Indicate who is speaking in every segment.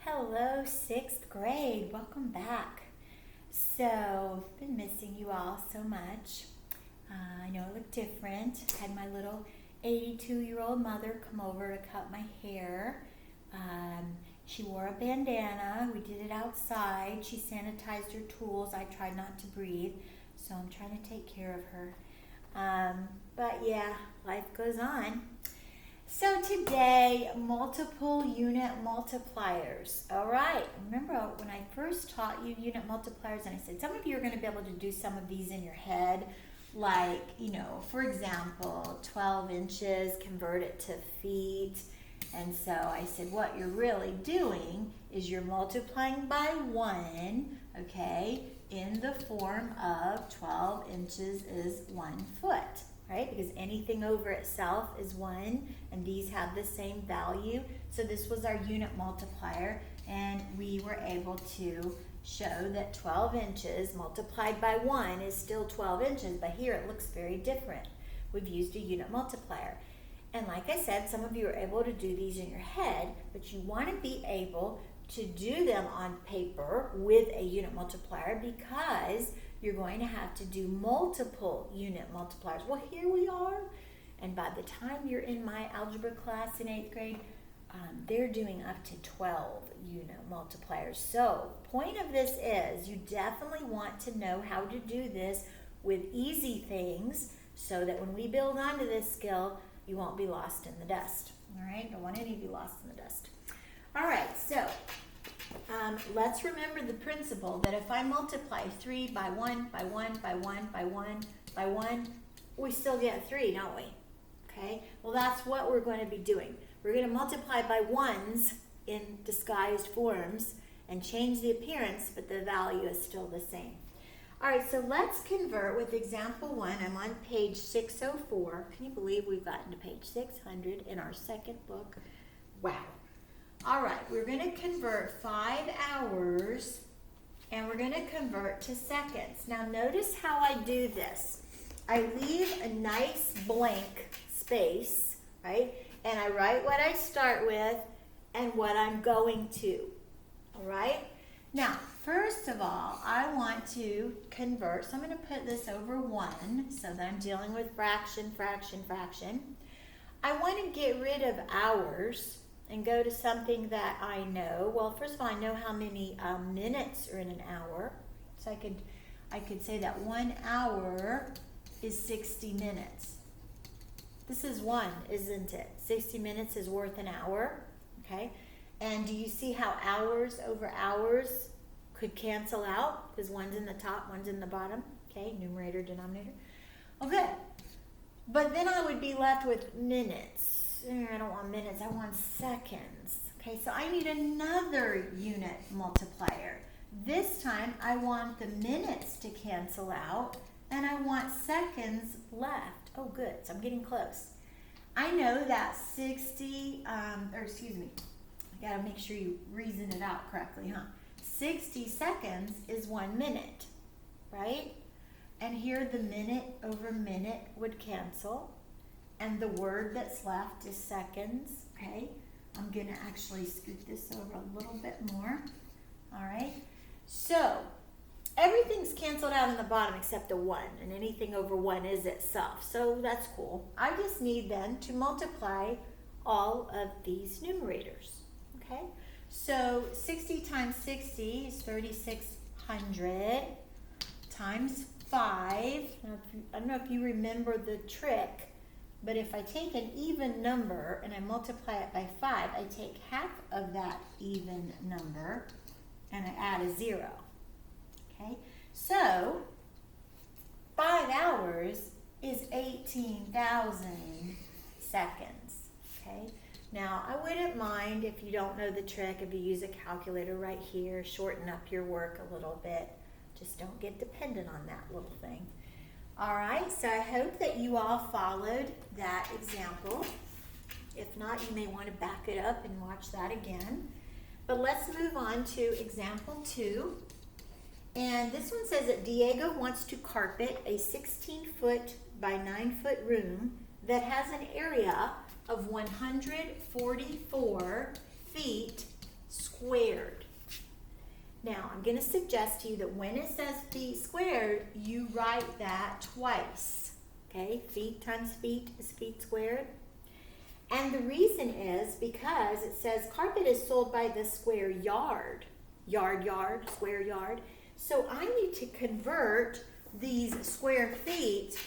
Speaker 1: Hello, sixth grade. Welcome back. So, I've been missing you all so much. I know I look different. Had my little 82-year-old mother come over to cut my hair. She wore a bandana. We did it outside. She sanitized her tools. I tried not to breathe, so I'm trying to take care of her. But yeah, life goes on. So today, multiple unit multipliers. All right, remember when I first taught you unit multipliers and I said some of you are going to be able to do some of these in your head, like, for example, 12 inches, convert it to feet. And so I said what you're really doing is you're multiplying by 1, okay, in the form of 12 inches is 1 foot. Right? Because anything over itself is 1, and these have the same value. So this was our unit multiplier, and we were able to show that 12 inches multiplied by 1 is still 12 inches, but here it looks very different. We've used a unit multiplier. And like I said, some of you are able to do these in your head, but you want to be able to do them on paper with a unit multiplier because you're going to have to do multiple unit multipliers. Well, here we are, and by the time you're in my algebra class in 8th grade, they're doing up to 12 unit multipliers. So, point of this is you definitely want to know how to do this with easy things so that when we build onto this skill, you won't be lost in the dust. All right? Don't want any of you lost in the dust. All right, so let's remember the principle that if I multiply 3 by 1, by 1, by 1, by 1, by 1, we still get 3, don't we? Okay, well that's what we're going to be doing. We're going to multiply by 1s in disguised forms and change the appearance, but the value is still the same. All right, so let's convert with example 1. I'm on page 604. Can you believe we've gotten to page 600 in our second book? Wow. All right, we're going to convert 5 hours, and we're going to convert to seconds. Now, notice how I do this. I leave a nice blank space, right? And I write what I start with and what I'm going to, all right? Now, first of all, I want to convert. So I'm going to put this over 1 so that I'm dealing with fraction, fraction, fraction. I want to get rid of hours and go to something that I know. Well, first of all, I know how many minutes are in an hour. So I could say that 1 hour is 60 minutes. This is 1, isn't it? 60 minutes is worth an hour, okay? And do you see how hours over hours could cancel out? Because 1's in the top, 1's in the bottom, okay? Numerator, denominator. Okay, but then I would be left with minutes. I don't want minutes, I want seconds. Okay, so I need another unit multiplier. This time I want the minutes to cancel out and I want seconds left. Oh good, so I'm getting close. I know that I gotta make sure you reason it out correctly, 60 seconds is 1 minute, right? And here the minute over minute would cancel. And the word that's left is seconds, okay? I'm going to actually scoot this over a little bit more, all right? So, everything's canceled out in the bottom except the 1, and anything over 1 is itself, so that's cool. I just need then to multiply all of these numerators, okay? So, 60 times 60 is 3,600 times 5. Now, I don't know if you remember the trick, but if I take an even number and I multiply it by 5, I take half of that even number and I add a 0. Okay? So, 5 hours is 18,000 seconds. Okay? Now, I wouldn't mind if you don't know the trick, if you use a calculator right here, shorten up your work a little bit. Just don't get dependent on that little thing. All right, so I hope that you all followed that example. If not, you may want to back it up and watch that again. But let's move on to example 2. And this one says that Diego wants to carpet a 16-foot by 9-foot room that has an area of 144 feet square. squared. Now, I'm going to suggest to you that when it says feet squared, you write that twice. Okay, feet times feet is feet squared. And the reason is because it says carpet is sold by the square yard. Yard, square yard. So I need to convert these square feet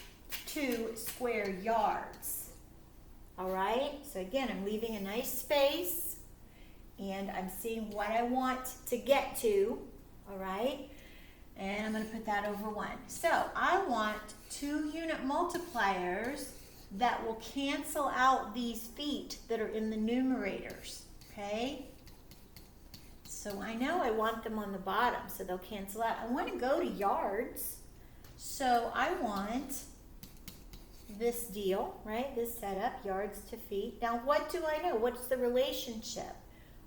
Speaker 1: to square yards. All right, so again, I'm leaving a nice space and I'm seeing what I want to get to, all right? And I'm going to put that over 1. So I want 2 unit multipliers that will cancel out these feet that are in the numerators, okay? So I know I want them on the bottom, so they'll cancel out. I want to go to yards, so I want this deal, right? This setup, yards to feet. Now, what do I know? What's the relationship?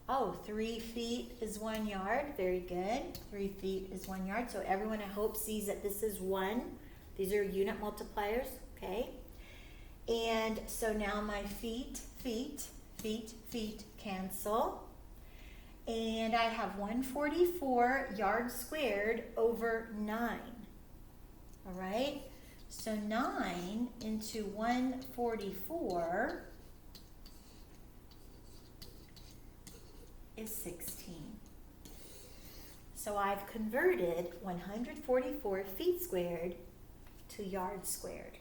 Speaker 1: Oh, 3 feet is 1 yard. Very good. 3 feet is 1 yard. So everyone, I hope, sees that this is 1. These are unit multipliers, okay? And so now my feet cancel. And I have 144 yards squared over 9. All right? So 9 into 144 is 16. So I've converted 144 feet squared to yards squared.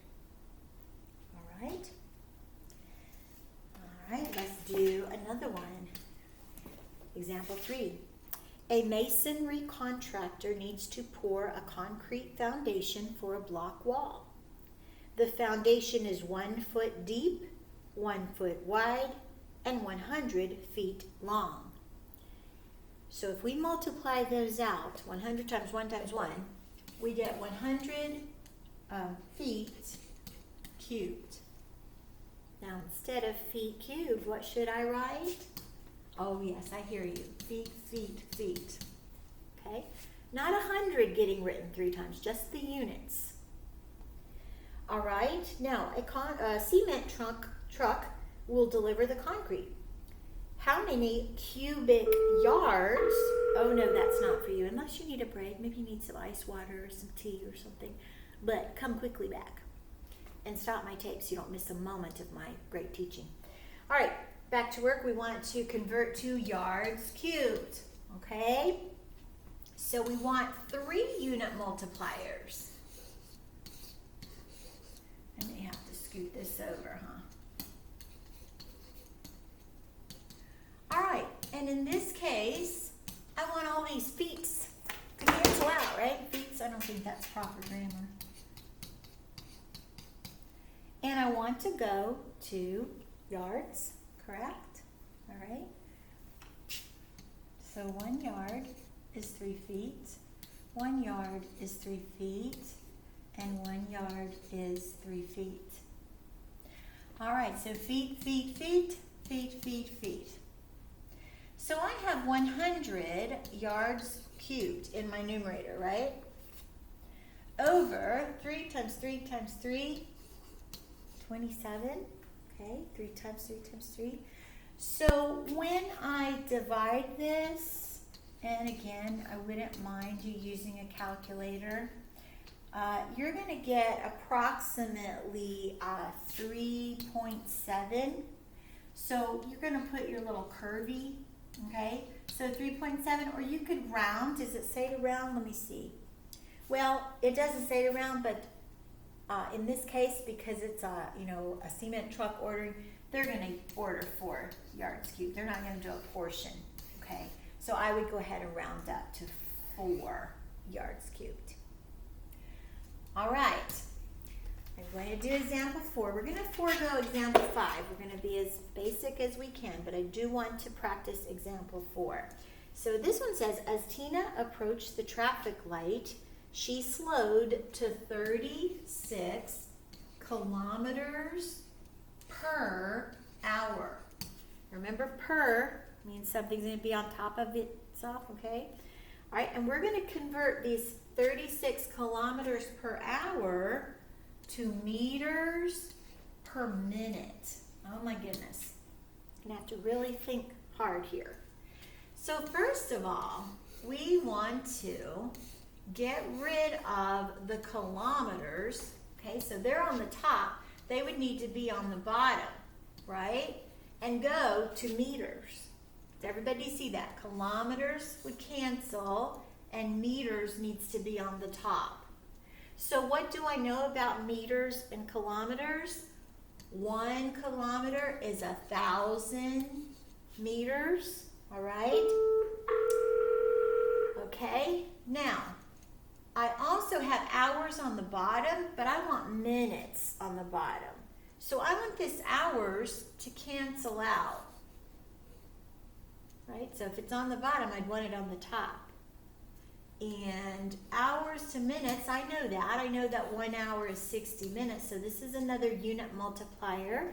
Speaker 1: All right? All right, let's do another one. Example 3. A masonry contractor needs to pour a concrete foundation for a block wall. The foundation is 1 foot deep, 1 foot wide, and 100 feet long. So if we multiply those out, 100 times 1 times 1, we get 100 feet cubed. Now instead of feet cubed, what should I write? Oh yes, I hear you. Feet. Okay? Not 100 getting written 3 times, just the units. All right, now a cement truck will deliver the concrete. How many cubic yards? Oh no, that's not for you. Unless you need a break, maybe you need some ice water or some tea or something. But come quickly back and stop my tape so you don't miss a moment of my great teaching. All right, back to work. We want to convert to yards cubed, okay? So we want 3 unit multipliers. I may have to scoot this over, huh? All right, and in this case, I want all these feet to cancel out, right? Feet, I don't think that's proper grammar. And I want to go to yards, correct? All right. So 1 yard is 3 feet, 1 yard is 3 feet, and 1 yard is 3 feet. All right, so feet. So I have 100 yards cubed in my numerator, right? Over 3 times 3 times 3, 27. Okay, 3 times 3 times 3. So when I divide this, and again, I wouldn't mind you using a calculator, you're going to get approximately 3.7. So you're going to put your little curvy, okay? So 3.7, or you could round. Does it say to round? Let me see. Well, it doesn't say to round, but in this case, because it's a cement truck ordering, they're going to order 4 yards cubed. They're not going to do a portion, okay? So I would go ahead and round up to 4 yards cubed. All right. I'm going to do example 4. We're going to forego example 5. We're going to be as basic as we can, but I do want to practice example 4. So this one says, as Tina approached the traffic light, she slowed to 36 kilometers per hour. Remember, per means something's going to be on top of itself, okay? All right, and we're going to convert these 36 kilometers per hour to meters per minute. Oh my goodness. I'm going to have to really think hard here. So first of all, we want to get rid of the kilometers. Okay, so they're on the top. They would need to be on the bottom, right? And go to meters. Does everybody see that? Kilometers would cancel and meters needs to be on the top. So what do I know about meters and kilometers? 1 kilometer is 1,000 meters, all right? Okay, now, I also have hours on the bottom, but I want minutes on the bottom. So I want this hours to cancel out, right? So if it's on the bottom, I'd want it on the top. And hours to minutes, I know that. I know that 1 hour is 60 minutes, so this is another unit multiplier,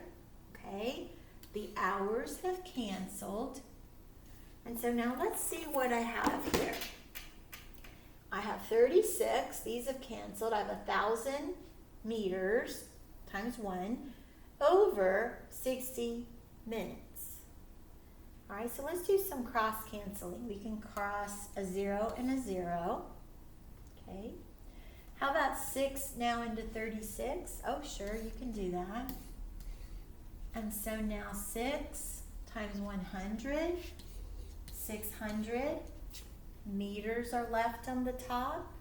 Speaker 1: okay? The hours have canceled. And so now let's see what I have here. I have 36, these have canceled. I have 1,000 meters times 1 over 60 minutes. All right, so let's do some cross canceling. We can cross a 0 and a 0. Okay. How about 6 now into 36? Oh, sure, you can do that. And so now 6 times 100, 600. Meters are left on the top,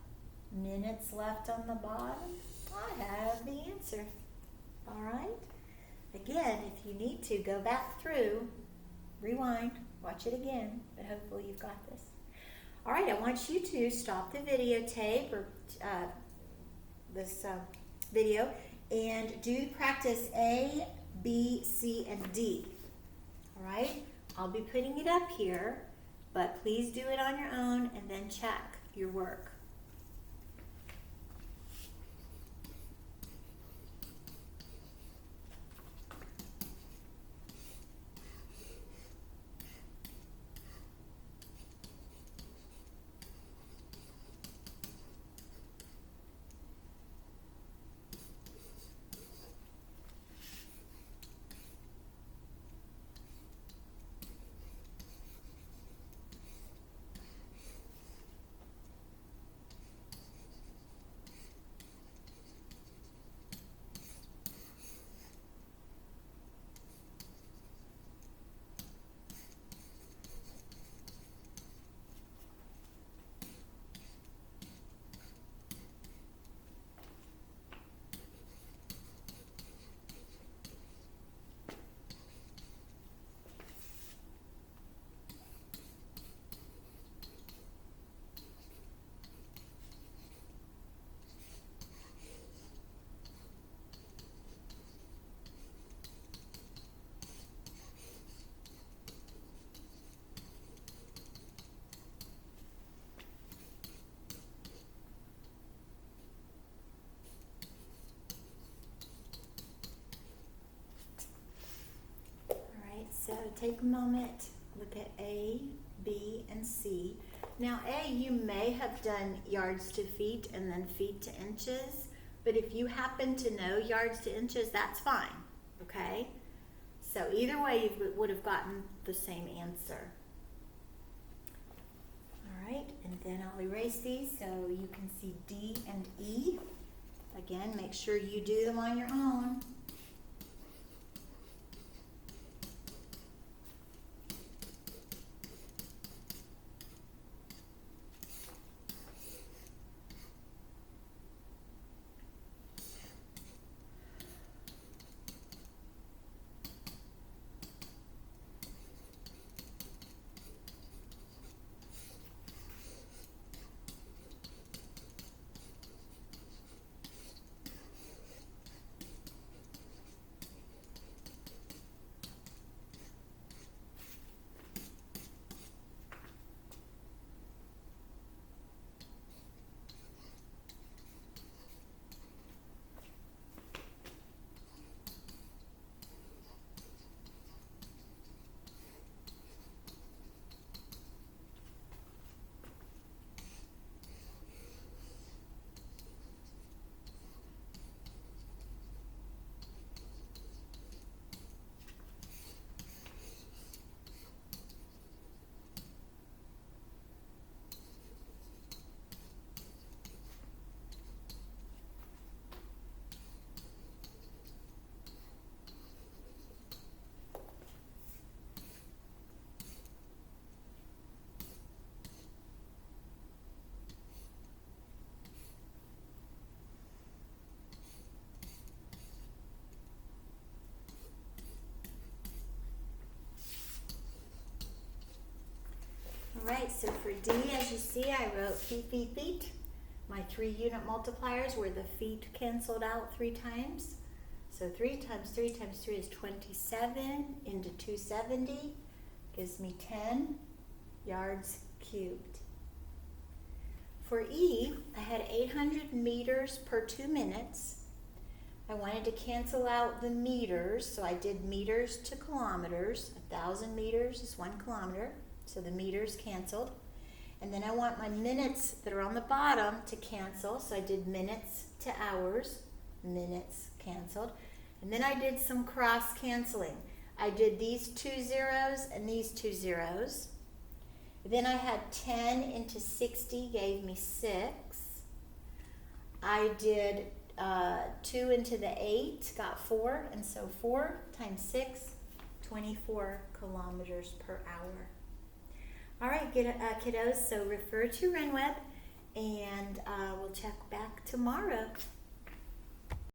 Speaker 1: minutes left on the bottom. I have the answer. All right. Again, if you need to, go back through, rewind, watch it again, but hopefully you've got this. All right, I want you to stop the videotape or this video and do practice A, B, C, and D. All right, I'll be putting it up here, but please do it on your own and then check your work. So take a moment, look at A, B, and C. Now A, you may have done yards to feet and then feet to inches, but if you happen to know yards to inches, that's fine, okay? So either way, you would have gotten the same answer. All right, and then I'll erase these so you can see D and E. Again, make sure you do them on your own. right, so for D, as you see, I wrote feet. My 3-unit multipliers where the feet canceled out 3 times. So 3 times 3 times 3 is 27 into 270 gives me 10 yards cubed. For E, I had 800 meters per 2 minutes. I wanted to cancel out the meters, so I did meters to kilometers. 1,000 meters is 1 kilometer, so the meters canceled. And then I want my minutes that are on the bottom to cancel, so I did minutes to hours. Minutes canceled. And then I did some cross canceling. I did these 2 zeros and these 2 zeros. Then I had 10 into 60 gave me 6. I did 2 into the 8 got 4, and so 4 times 6, 24 kilometers per hour. All right, kiddos, so refer to RenWeb, and we'll check back tomorrow.